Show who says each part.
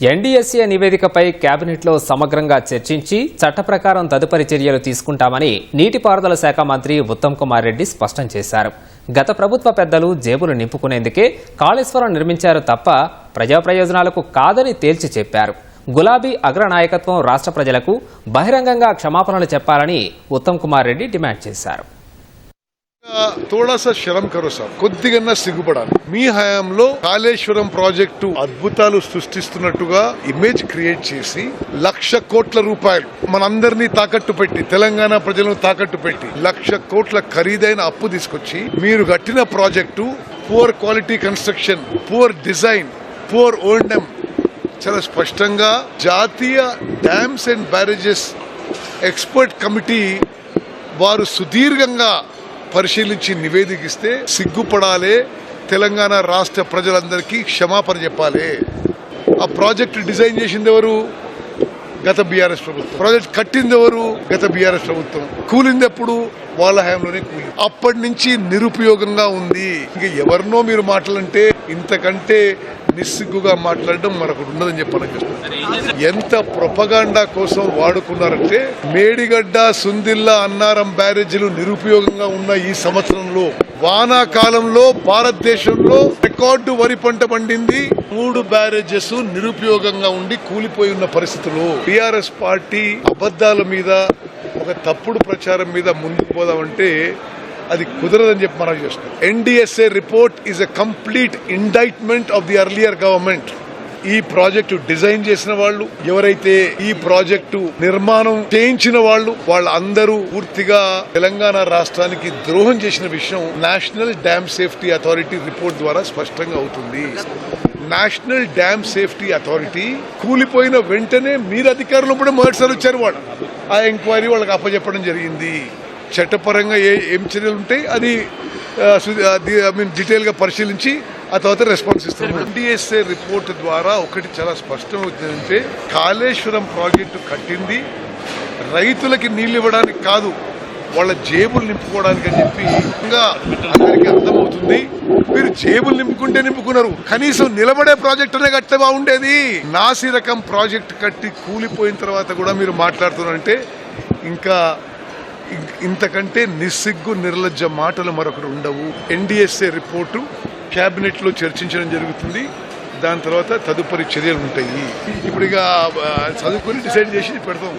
Speaker 1: NDSA నివేదికపై కేబినెట్లో సమగ్రంగా చర్చించి చట్ట ప్రకారం తదుపరి చర్యలు తీసుకుంటామని నీటిపారుదల శాఖ మంత్రి ఉత్తమ్ కుమార్ రెడ్డి స్పష్టం చేశారు. గత ప్రభుత్వ పెద్దలు జేబులు నింపుకునేందుకే కాళేశ్వరం నిర్మించారు తప్ప ప్రజా ప్రయోజనాలకు కాదని తేల్చి చెప్పారు. గులాబీ అగ్రనాయకత్వం రాష్ట్ర ప్రజలకు బహిరంగంగా క్షమాపణలు చెప్పాలని ఉత్తమ్ కుమార్ రెడ్డి డిమాండ్ చేశారు.
Speaker 2: తోడాసా శరం కరో సార్, కొద్దిగా సిగ్గుపడాలి. మీ హయాంలో కాళేశ్వరం ప్రాజెక్టు అద్భుతాలు సృష్టిస్తున్నట్టుగా ఇమేజ్ క్రియేట్ చేసి 1,00,000 కోట్ల రూపాయలు మనందరినీ తాకట్టు పెట్టి, తెలంగాణ ప్రజలను తాకట్టు పెట్టి 1,00,000 కోట్ల ఖరీదైన అప్పు తీసుకొచ్చి మీరు కట్టిన project poor quality construction, poor design, poor O and M. చాలా స్పష్టంగా జాతీయ dams and barrages expert committee వారు సుదీర్ఘంగా పరిశీలించి నివేదికిస్తే సిగ్గుపడాలి. తెలంగాణ రాష్ట్ర ప్రజలందరికీ క్షమాపణ చెప్పాలి. ఆ ప్రాజెక్టు డిజైన్ చేసింది ఎవరు? గత బీఆర్ఎస్ ప్రభుత్వం. ప్రాజెక్ట్ కట్టింది ఎవరు? గత బీఆర్ఎస్ ప్రభుత్వం. కూలింది ఎప్పుడు? వాళ్ళ హయాంలోనే కూలి. అప్పటి నుంచి నిరుపయోగంగా ఉంది. ఇంకా ఎవరినో మీరు మాట్లాడంటే ఇంతకంటే నిస్సిగ్గుగా మాట్లాడడం మరొకటి ఉండదని చెప్పాలనిపిస్తుంది. ఎంత ప్రొపగాండా కోసం వాడుకున్నారంటే, మేడిగడ్డ, సుందిల్లా, అన్నారం బ్యారేజీలు నిరుపయోగంగా ఉన్న ఈ సంవత్సరంలో వానాకాలంలో భారతదేశంలో రికార్డు వరి పంట పండింది. 3 బ్యారేజెస్ నిరుపయోగంగా ఉండి కూలిపోయి ఉన్న పరిస్థితుల్లో టీఆర్ఎస్ పార్టీ అబద్దాల మీద, ఒక తప్పుడు ప్రచారం మీద ముందుకు పోదామంటే అది కుదరదని చెప్పి మనం చేస్తున్నాం. NDSA report is a complete indictment of the earlier government. ఈ ప్రాజెక్టు డిజైన్ చేసిన వాళ్ళు, ఎవరైతే ఈ ప్రాజెక్టు నిర్మాణం చేయించిన వాళ్ళందరూ పూర్తిగా తెలంగాణ రాష్ట్రానికి ద్రోహం చేసిన విషయం national dam safety authority report ద్వారా స్పష్టంగా అవుతుంది. నేషనల్ డ్యామ్ సేఫ్టీ అథారిటీ కూలిపోయిన వెంటనే మీరు అధికారులు కూడా మొదటిసారి వచ్చారు. వాళ్ళు ఆ ఎంక్వైరీ వాళ్ళకి అప్పచెప్పడం జరిగింది. చట్టపరంగా ఏం చర్యలు ఉంటాయి అది డీటెయిల్ గా పరిశీలించి ఆ తర్వాత రెస్పాన్స్ ఇస్తారు. ఎన్డీఎస్ఏ రిపోర్ట్ ద్వారా ఒకటి చాలా స్పష్టమవుతుందంటే, కాళేశ్వరం ప్రాజెక్టు కట్టింది రైతులకి నీళ్లు ఇవ్వడానికి కాదు, వాళ్ళ జేబులు నింపుకోవడానికి అని చెప్పి ఇంకా అందరికీ అర్థమవుతుంది. మీరు జేబులు నింపుకుంటే నింపుకున్నారు, కనీసం నిలబడే ప్రాజెక్ట్ అనే కట్టే బాగుండేది. నాసి రకం ప్రాజెక్ట్ కట్టి కూలిపోయిన తర్వాత కూడా మీరు మాట్లాడుతున్నారంటే ఇంకా ఇంతకంటే నిస్సిగ్గు, నిర్లజ్జ మాటలు మరొకటి ఉండవు. ఎన్డీఎస్ఏ రిపోర్టు కేబినెట్ లో చర్చించడం జరుగుతుంది. దాని తర్వాత తదుపరి చర్యలు ఉంటాయి. ఇప్పుడు ఇక చదువుకొని డిసైడ్ చేసి పెడతాం.